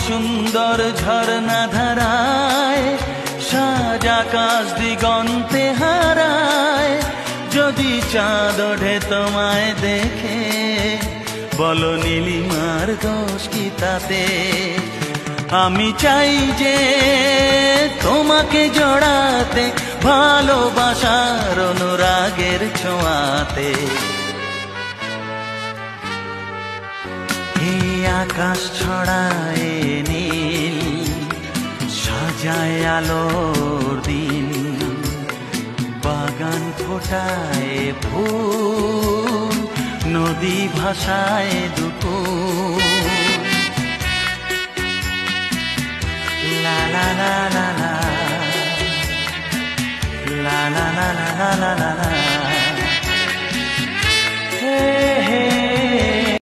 সুন্দর ঝর্ণা ধারায় সাজ আকাশ দিগন্তে হারায়। যদি চাঁদ ওঠে তোমায় দেখে, বলো নীলিমার দোষ কি তাতে? আমি চাই যে তোমাকে জড়াতে, ভালোবাসার অনুরাগের ছোঁয়াতে। এই আকাশ ছড়ায় নীল, সাজায় আলোর দিন, বাগান ফোটায় ফুল, নদী ভাসায় দুপুর। লা লা লা লা লা, লা লা লা লা লা লা লা।